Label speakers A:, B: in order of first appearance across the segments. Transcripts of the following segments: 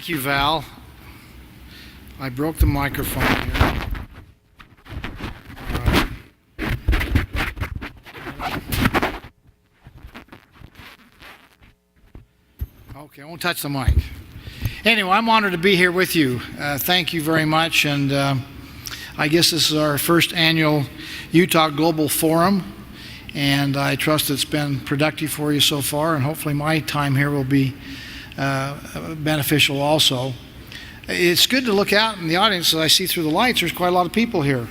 A: Thank you, Val. I broke the microphone here. Okay, I won't touch the mic. Anyway, I'm honored to be here with you. Thank you very much. And I guess this is our first annual Utah Global Forum. And I trust it's been productive for you so far. And hopefully my time here will be beneficial also. It's good to look out in the audience. As I see through the lights, there's quite a lot of people here.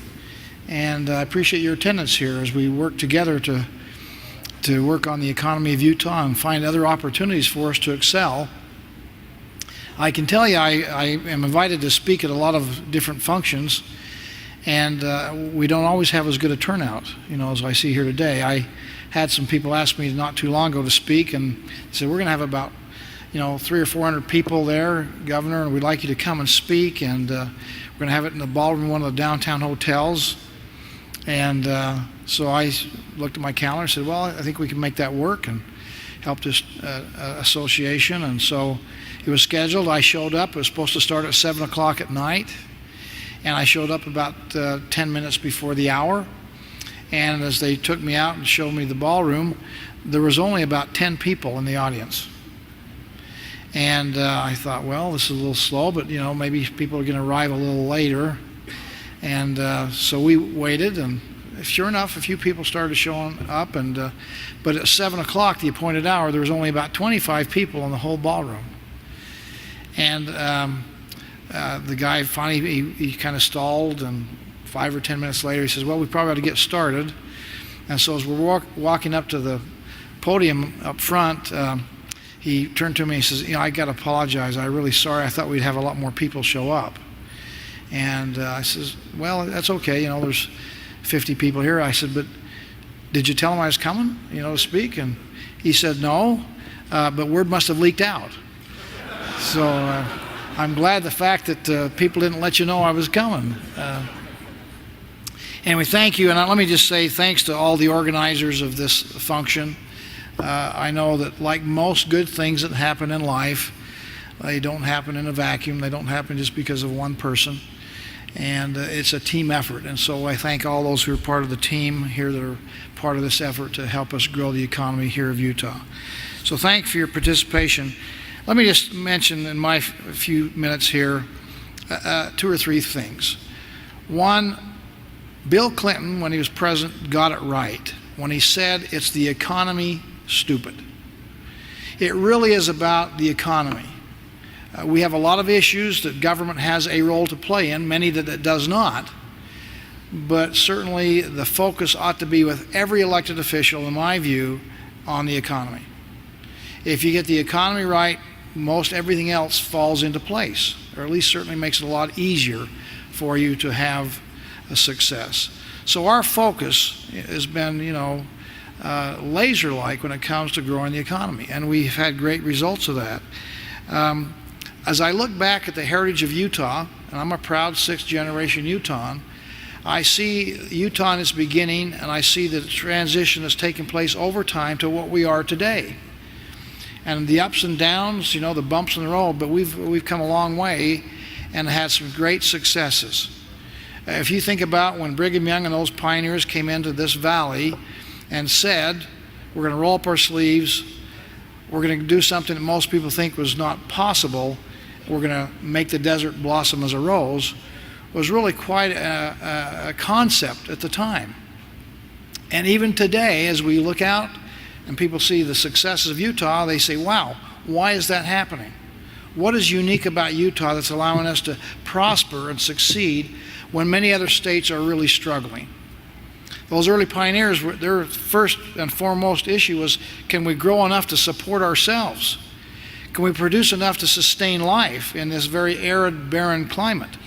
A: And I appreciate your attendance here as we work together to work on the economy of Utah and find other opportunities for us to excel. I can tell you I am invited to speak at a lot of different functions, and we don't always have as good a turnout, as I see here today. I had some people ask me not too long ago to speak, and said, we're going to have about 300 or 400 people there, Governor, and we'd like you to come and speak, and we're going to have it in the ballroom, one of the downtown hotels. And so I looked at my calendar and said, well, I think we can make that work, and help this association. And so it was scheduled. I showed up. It was supposed to start at 7 o'clock at night, and I showed up about 10 minutes before the hour. And as they took me out and showed me the ballroom, there was only about 10 people in the audience. And I thought, well, this is a little slow, but maybe people are going to arrive a little later. And so we waited, and sure enough, a few people started showing up. And but at 7 o'clock, the appointed hour, there was only about 25 people in the whole ballroom. And the guy finally, he kind of stalled, and 5 or 10 minutes later, he says, well, we probably ought to get started. And so as we're walking up to the podium up front, he turned to me and says, I got to apologize. I'm really sorry. I thought we'd have a lot more people show up. And I says, well, that's okay. There's 50 people here. I said, but did you tell him I was coming, to speak? And he said, no, but word must have leaked out. So I'm glad the fact that people didn't let you know I was coming. Anyway, thank you. And let me just say thanks to all the organizers of this function. I know that like most good things that happen in life, they don't happen in a vacuum. They don't happen just because of one person. And it's a team effort. And so I thank all those who are part of the team here that are part of this effort to help us grow the economy here of Utah. So thanks for your participation. Let me just mention in my few minutes here 2 or 3 things. One, Bill Clinton, when he was president, got it right when he said it's the economy, stupid. It really is about the economy. We have a lot of issues that government has a role to play in, many that it does not. But certainly the focus ought to be with every elected official, in my view, on the economy. If you get the economy right, most everything else falls into place, or at least certainly makes it a lot easier for you to have a success. So our focus has been, laser-like when it comes to growing the economy, and we've had great results of that. As I look back at the heritage of Utah, and I'm a proud 6th-generation Utahn, I see Utah in its beginning, and I see the transition that's taken place over time to what we are today. And the ups and downs, the bumps in the road, but we've come a long way and had some great successes. If you think about when Brigham Young and those pioneers came into this valley and said, we're going to roll up our sleeves, we're going to do something that most people think was not possible, we're going to make the desert blossom as a rose, was really quite a concept at the time. And even today, as we look out and people see the successes of Utah, they say, wow, why is that happening? What is unique about Utah that's allowing us to prosper and succeed when many other states are really struggling? Those early pioneers, their first and foremost issue was, can we grow enough to support ourselves? Can we produce enough to sustain life in this very arid, barren climate?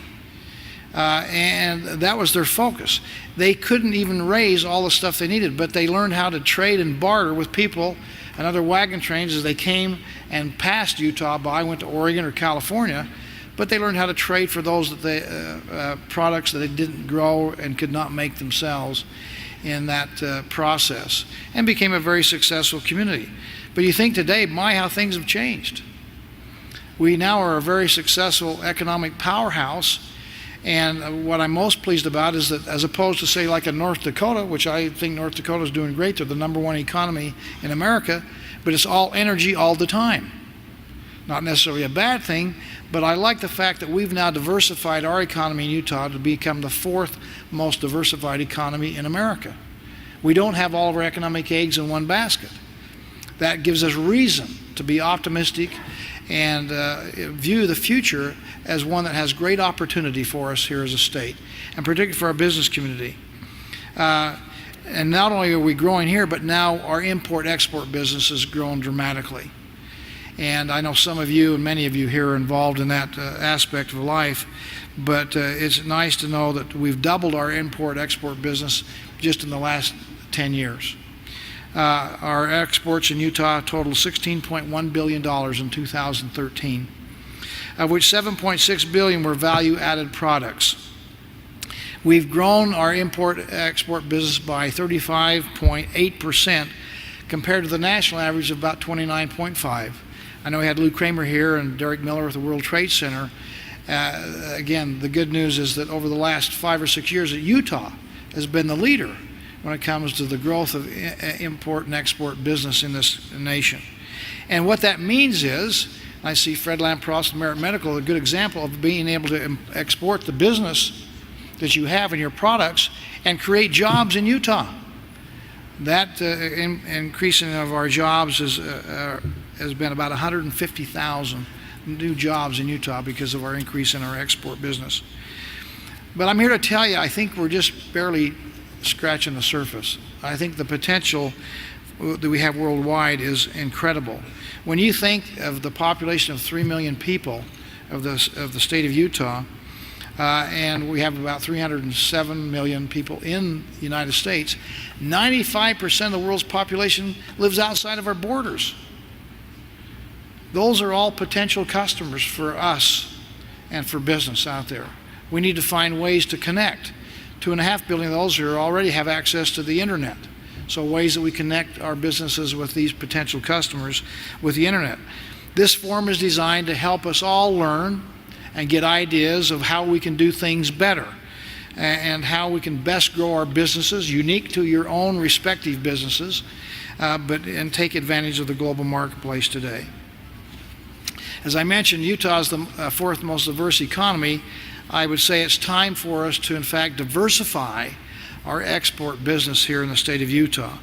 A: And that was their focus. They couldn't even raise all the stuff they needed, but they learned how to trade and barter with people and other wagon trains as they came and passed Utah by, went to Oregon or California, but they learned how to trade for those that they, products that they didn't grow and could not make themselves in that process, and became a very successful community. But you think today, my, how things have changed. We now are a very successful economic powerhouse. And what I'm most pleased about is that, as opposed to, say, like in North Dakota, which I think North Dakota is doing great, they're the #1 economy in America, but it's all energy all the time. Not necessarily a bad thing, but I like the fact that we've now diversified our economy in Utah to become the 4th most diversified economy in America. We don't have all of our economic eggs in one basket. That gives us reason to be optimistic and view the future as one that has great opportunity for us here as a state, and particularly for our business community. And not only are we growing here, but now our import-export business has grown dramatically. And I know some of you and many of you here are involved in that aspect of life, but it's nice to know that we've doubled our import-export business just in the last 10 years. Our exports in Utah totaled $16.1 billion in 2013, of which $7.6 billion were value-added products. We've grown our import-export business by 35.8% compared to the national average of about 29.5%. I know we had Lou Kramer here and Derek Miller with the World Trade Center. Again, the good news is that over the last 5 or 6 years, Utah has been the leader when it comes to the growth of import and export business in this nation. And what that means is, I see Fred Lamprost and Merit Medical, a good example of being able to export the business that you have in your products and create jobs in Utah. That increasing of our jobs has been about 150,000 new jobs in Utah because of our increase in our export business. But I'm here to tell you, I think we're just barely scratching the surface. I think the potential that we have worldwide is incredible. When you think of the population of 3 million people of the state of Utah, and we have about 307 million people in the United States, 95% of the world's population lives outside of our borders. Those are all potential customers for us and for business out there. We need to find ways to connect. 2.5 billion of those here already have access to the internet. So ways that we connect our businesses with these potential customers with the internet. This forum is designed to help us all learn and get ideas of how we can do things better and how we can best grow our businesses, unique to your own respective businesses, and take advantage of the global marketplace today. As I mentioned, Utah is the 4th most diverse economy. I would say it's time for us to, in fact, diversify our export business here in the state of Utah.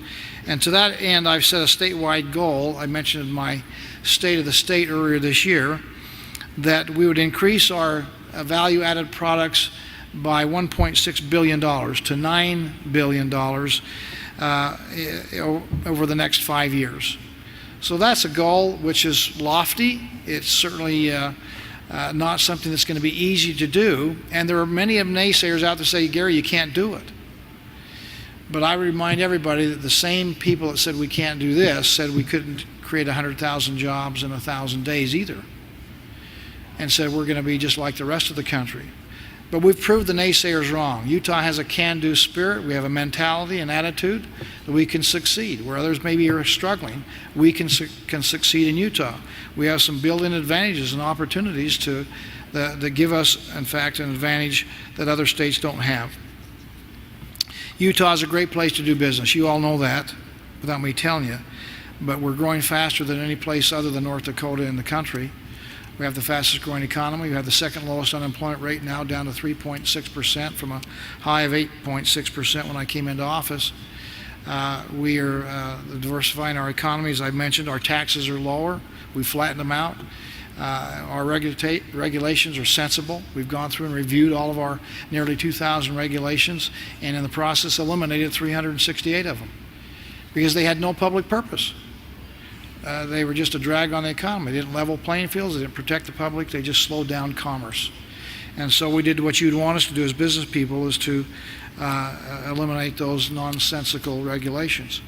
A: And to that end, I've set a statewide goal. I mentioned in my State of the State earlier this year that we would increase our value-added products by $1.6 billion to $9 billion over the next 5 years. So that's a goal which is lofty. It's certainly not something that's going to be easy to do. And there are many naysayers out there say, Gary, you can't do it. But I remind everybody that the same people that said we can't do this said we couldn't create 100,000 jobs in 1,000 days either, and said we're going to be just like the rest of the country. But we've proved the naysayers wrong. Utah has a can-do spirit. We have a mentality and attitude that we can succeed. Where others maybe are struggling, we can succeed in Utah. We have some built-in advantages and opportunities that give us, in fact, an advantage that other states don't have. Utah is a great place to do business. You all know that without me telling you. But we're growing faster than any place other than North Dakota in the country. We have the fastest growing economy. We have the 2nd lowest unemployment rate now, down to 3.6% from a high of 8.6% when I came into office. We are diversifying our economy, as I mentioned. Our taxes are lower. We've flattened them out. Our regulations are sensible. We've gone through and reviewed all of our nearly 2,000 regulations, and in the process eliminated 368 of them because they had no public purpose. They were just a drag on the economy. They didn't level playing fields. They didn't protect the public. They just slowed down commerce. And so we did what you'd want us to do as business people, is to eliminate those nonsensical regulations.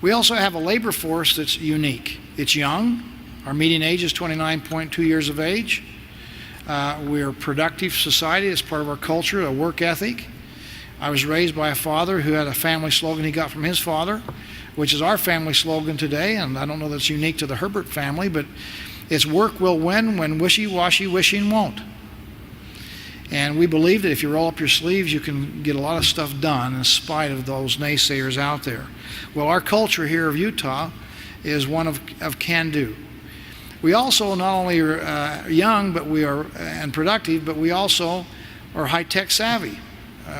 A: We also have a labor force that's unique. It's young. Our median age is 29.2 years of age. We're a productive society. It's part of our culture, a work ethic. I was raised by a father who had a family slogan he got from his father, which is our family slogan today, and I don't know that's unique to the Herbert family, but Its work will win when wishy-washy wishing won't. And we believe that if you roll up your sleeves, you can get a lot of stuff done in spite of those naysayers out there. Well, our culture here of Utah is one of can-do. We also not only are young and productive, but we also are high-tech savvy.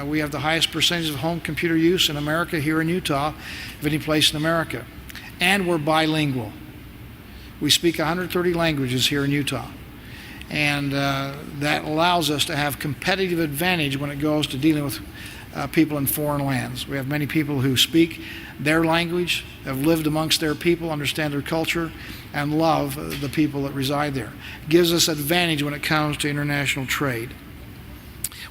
A: We have the highest percentage of home computer use in America here in Utah of any place in America. And we're bilingual. We speak 130 languages here in Utah. And that allows us to have competitive advantage when it goes to dealing with people in foreign lands. We have many people who speak their language, have lived amongst their people, understand their culture, and love the people that reside there. It gives us advantage when it comes to international trade.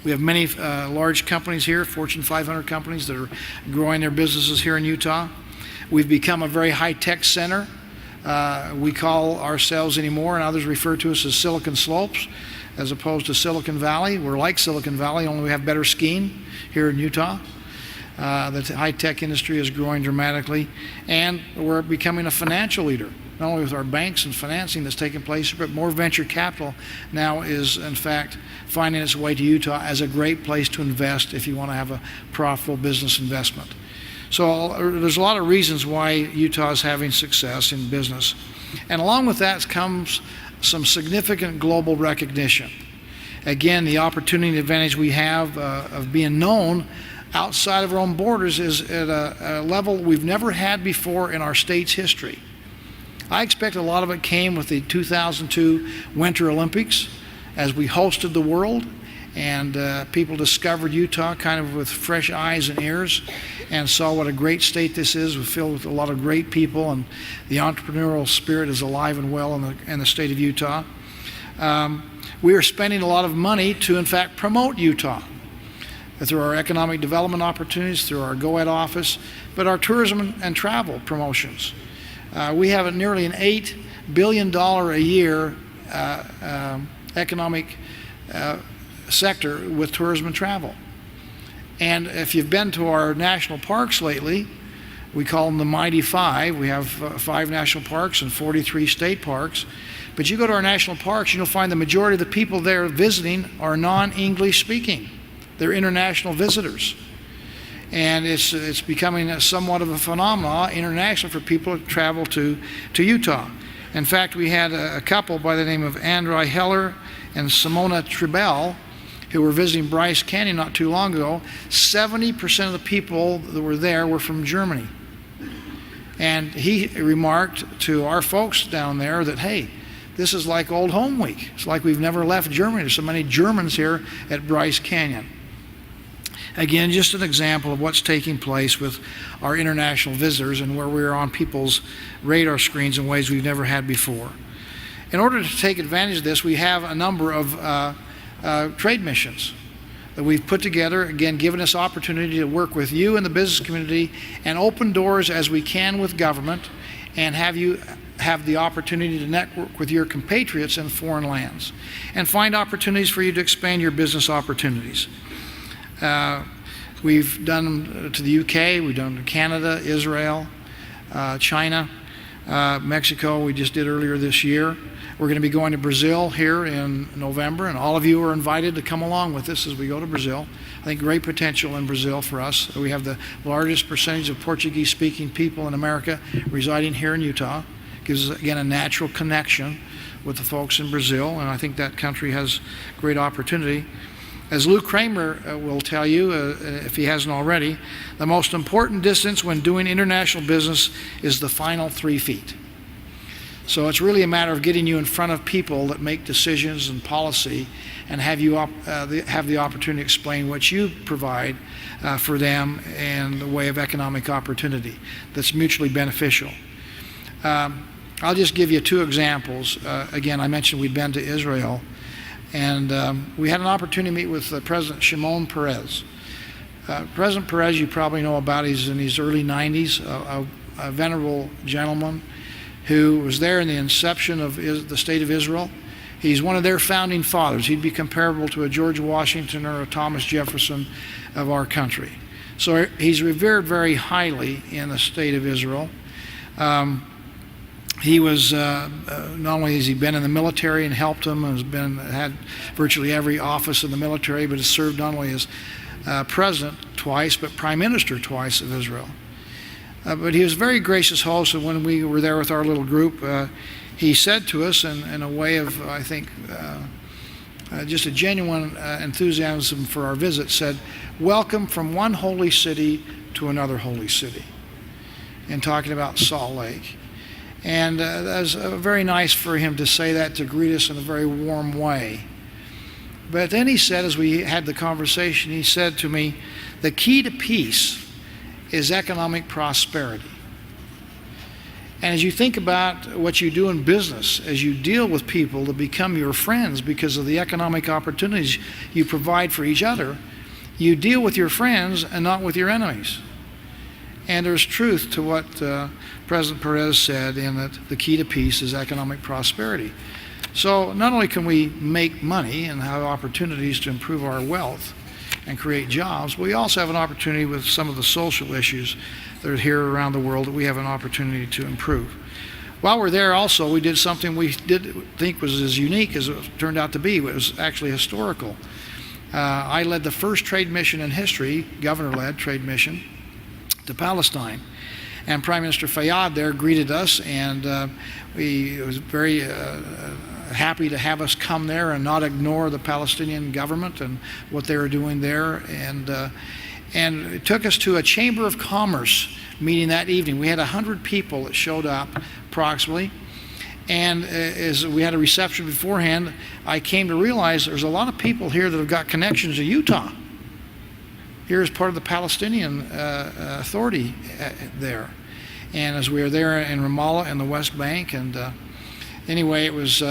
A: We have many large companies here, Fortune 500 companies that are growing their businesses here in Utah. We've become a very high-tech center. We call ourselves anymore, and others refer to us as Silicon Slopes as opposed to Silicon Valley. We're like Silicon Valley, only we have better skiing here in Utah. The high-tech industry is growing dramatically, and we're becoming a financial leader, not only with our banks and financing that's taking place, but more venture capital now is, in fact, finding its way to Utah as a great place to invest if you want to have a profitable business investment. So there's a lot of reasons why Utah is having success in business. And along with that comes some significant global recognition. Again, the opportunity and advantage we have of being known outside of our own borders is at a level we've never had before in our state's history. I expect a lot of it came with the 2002 Winter Olympics as we hosted the world, and people discovered Utah kind of with fresh eyes and ears and saw what a great state this is, filled with a lot of great people, and the entrepreneurial spirit is alive and well in the state of Utah. We are spending a lot of money to, in fact, promote Utah through our economic development opportunities, through our GoEd office, but our tourism and travel promotions. We have nearly an $8 billion a year economic sector with tourism and travel. And if you've been to our national parks lately, we call them the Mighty Five. We have 5 national parks and 43 state parks. But you go to our national parks, you'll find the majority of the people there visiting are non-English speaking. They're international visitors. And it's becoming somewhat of a phenomenon international for people to travel to Utah. In fact, we had a couple by the name of Andrei Heller and Simona Tribel who were visiting Bryce Canyon not too long ago. 70% of the people that were there were from Germany. And he remarked to our folks down there that, hey, this is like old home week. It's like we've never left Germany. There's so many Germans here at Bryce Canyon. Again, just an example of what's taking place with our international visitors and where we're on people's radar screens in ways we've never had before. In order to take advantage of this, we have a number of trade missions that we've put together, again, giving us opportunity to work with you in the business community and open doors as we can with government and have you have the opportunity to network with your compatriots in foreign lands and find opportunities for you to expand your business opportunities. We've done them to the UK, we've done them to Canada, Israel, China, Mexico, we just did earlier this year. We're going to be going to Brazil here in November, and all of you are invited to come along with us as we go to Brazil. I think great potential in Brazil for us. We have the largest percentage of Portuguese-speaking people in America residing here in Utah. Gives us, again, a natural connection with the folks in Brazil, and I think that country has great opportunity. As Lou Kramer will tell you, if he hasn't already, the most important distance when doing international business is the final 3 feet. So it's really a matter of getting you in front of people that make decisions and policy and have you have the opportunity to explain what you provide for them in the way of economic opportunity that's mutually beneficial. I'll just give you 2 examples. Again, I mentioned we've been to Israel, and we had an opportunity to meet with President Shimon Peres. President Peres, you probably know about, he's in his early 90s, a venerable gentleman who was there in the inception of the state of Israel. He's one of their founding fathers. He'd be comparable to a George Washington or a Thomas Jefferson of our country. So he's revered very highly in the state of Israel. He was not only has he been in the military and helped them, had virtually every office in the military, but has served not only as president twice, but prime minister twice of Israel. But he was a very gracious host, and when we were there with our little group, he said to us in a way of, I think, just a genuine enthusiasm for our visit, said, "Welcome from one holy city to another holy city," in talking about Salt Lake. And that was very nice for him to say that, to greet us in a very warm way. But then he said, as we had the conversation, he said to me, "The key to peace is economic prosperity." And as you think about what you do in business, as you deal with people that become your friends because of the economic opportunities you provide for each other, you deal with your friends and not with your enemies. And there's truth to what President Perez said, in that the key to peace is economic prosperity. So not only can we make money and have opportunities to improve our wealth and create jobs, but we also have an opportunity with some of the social issues that are here around the world that we have an opportunity to improve. While we're there also, we did something we did think was as unique as it turned out to be. It was actually historical. I led the first trade mission in history, governor-led trade mission, to Palestine. And Prime Minister Fayyad there greeted us, and he was very happy to have us come there and not ignore the Palestinian government and what they were doing there. And it took us to a Chamber of Commerce meeting that evening. We had 100 people that showed up, approximately. And as we had a reception beforehand, I came to realize there's a lot of people here that have got connections to Utah. Here is part of the Palestinian Authority there. And as we were there in Ramallah in the West Bank, and anyway, it was,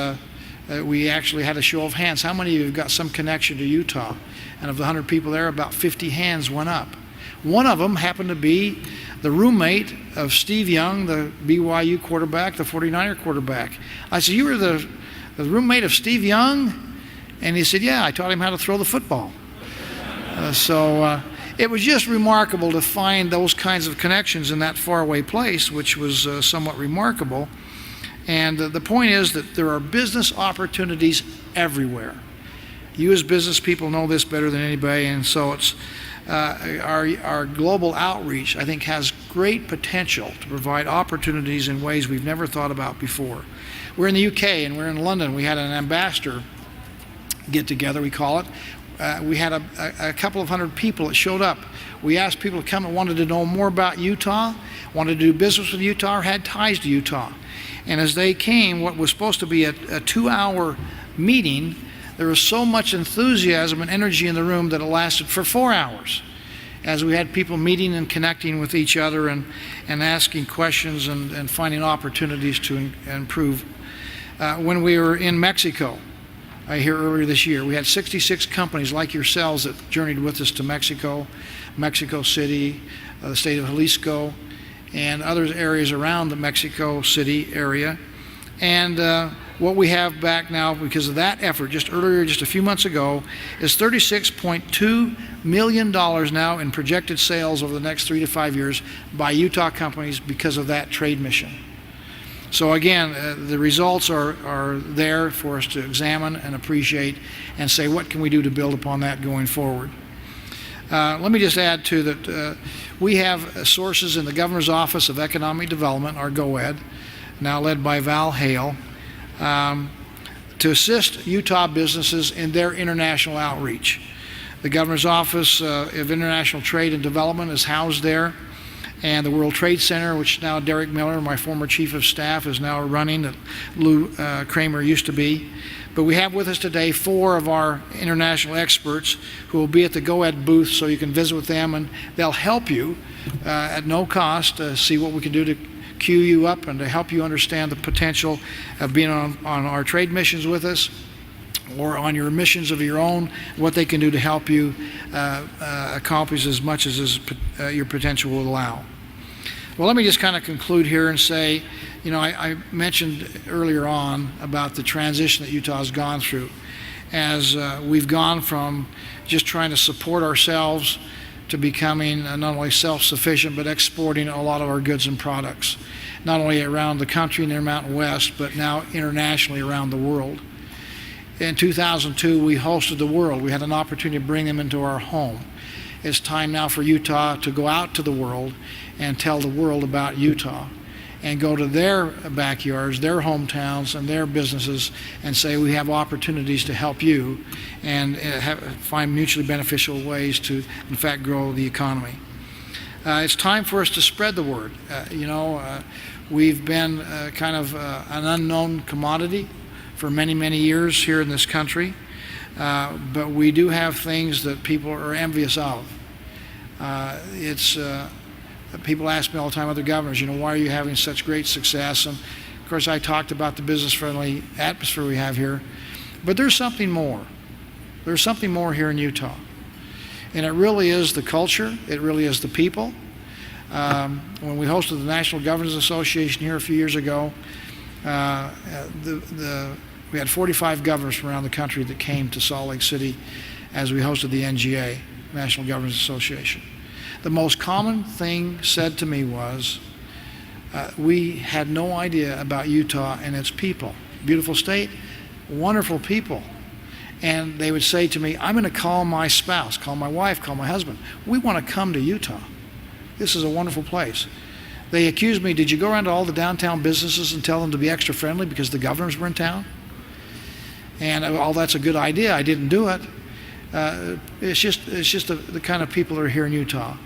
A: we actually had a show of hands. How many of you have got some connection to Utah? And of the 100 people there, about 50 hands went up. One of them happened to be the roommate of Steve Young, the BYU quarterback, the 49er quarterback. I said, "You were the roommate of Steve Young?" And he said, "Yeah, I taught him how to throw the football." So it was just remarkable to find those kinds of connections in that faraway place, which was somewhat remarkable. And the point is that there are business opportunities everywhere. You as business people know this better than anybody, and so it's our global outreach, I think, has great potential to provide opportunities in ways we've never thought about before. We're in the UK and we're in London. We had an ambassador get together, we call it. We had a couple of hundred people that showed up. We asked people to come that wanted to know more about Utah, wanted to do business with Utah, or had ties to Utah. And as they came, what was supposed to be a 2-hour meeting, there was so much enthusiasm and energy in the room that it lasted for 4 hours, as we had people meeting and connecting with each other and asking questions and finding opportunities to improve. When we were in Mexico, here earlier this year, we had 66 companies like yourselves that journeyed with us to Mexico, Mexico City, the state of Jalisco, and other areas around the Mexico City area. And what we have back now, because of that effort, just a few months ago, is $36.2 million now in projected sales over the next 3 to 5 years by Utah companies because of that trade mission. So again, the results are there for us to examine and appreciate and say, what can we do to build upon that going forward? Let me just add, too, that we have sources in the Governor's Office of Economic Development, our GOED, now led by Val Hale, to assist Utah businesses in their international outreach. The Governor's Office of International Trade and Development is housed there, and the World Trade Center, which now Derek Miller, my former chief of staff, is now running, that Lou Kramer used to be. But we have with us today 4 of our international experts who will be at the GOED booth, so you can visit with them, and they'll help you at no cost to see what we can do to queue you up and to help you understand the potential of being on our trade missions with us, or on your missions of your own, what they can do to help you accomplish as much as your potential will allow. Well, let me just kind of conclude here and say, you know, I mentioned earlier on about the transition that Utah has gone through, as we've gone from just trying to support ourselves to becoming not only self-sufficient but exporting a lot of our goods and products, not only around the country and the Mountain West, but now internationally around the world. In 2002, we hosted the world. We had an opportunity to bring them into our home. It's time now for Utah to go out to the world and tell the world about Utah, and go to their backyards, their hometowns, and their businesses and say, we have opportunities to help you, and find mutually beneficial ways to, in fact, grow the economy. It's time for us to spread the word. We've been kind of an unknown commodity for many, many years here in this country, but we do have things that people are envious of. People ask me all the time, other governors, why are you having such great success? And of course, I talked about the business-friendly atmosphere we have here, but there's something more. There's something more here in Utah, and it really is the culture. It really is the people. When we hosted the National Governors Association here a few years ago, we had 45 governors from around the country that came to Salt Lake City as we hosted the NGA, National Governors Association. The most common thing said to me was, we had no idea about Utah and its people. Beautiful state, wonderful people. And they would say to me, I'm going to call my spouse, call my wife, call my husband. We want to come to Utah. This is a wonderful place. They accused me, did you go around to all the downtown businesses and tell them to be extra friendly because the governors were in town? And that's a good idea. I didn't do it. It's just the kind of people that are here in Utah.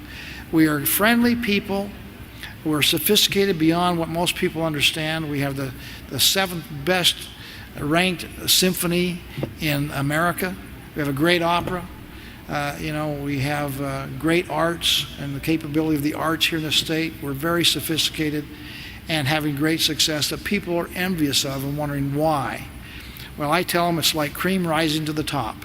A: We are friendly people. We're sophisticated beyond what most people understand. We have the seventh best ranked symphony in America. We have a great opera. We have great arts and the capability of the arts here in the state. We're very sophisticated and having great success that people are envious of and wondering why. Well, I tell them it's like cream rising to the top.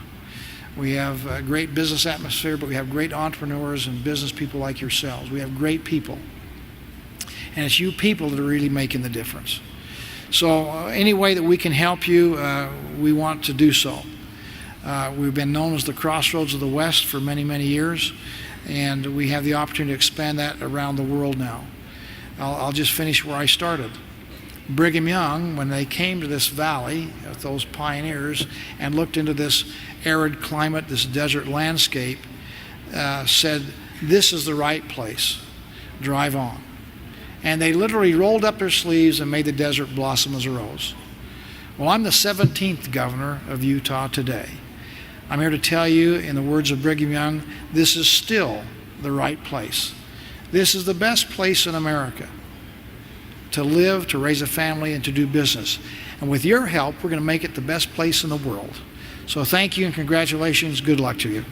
A: We have a great business atmosphere, but we have great entrepreneurs and business people like yourselves. We have great people. And it's you people that are really making the difference. So any way that we can help you, we want to do so. We've been known as the Crossroads of the West for many, many years, and we have the opportunity to expand that around the world now. I'll just finish where I started. Brigham Young, when they came to this valley, those pioneers, and looked into this arid climate, this desert landscape, said, this is the right place. Drive on. And they literally rolled up their sleeves and made the desert blossom as a rose. Well, I'm the 17th governor of Utah today. I'm here to tell you, in the words of Brigham Young, this is still the right place. This is the best place in America to live, to raise a family, and to do business. And with your help, we're going to make it the best place in the world. So thank you and congratulations. Good luck to you.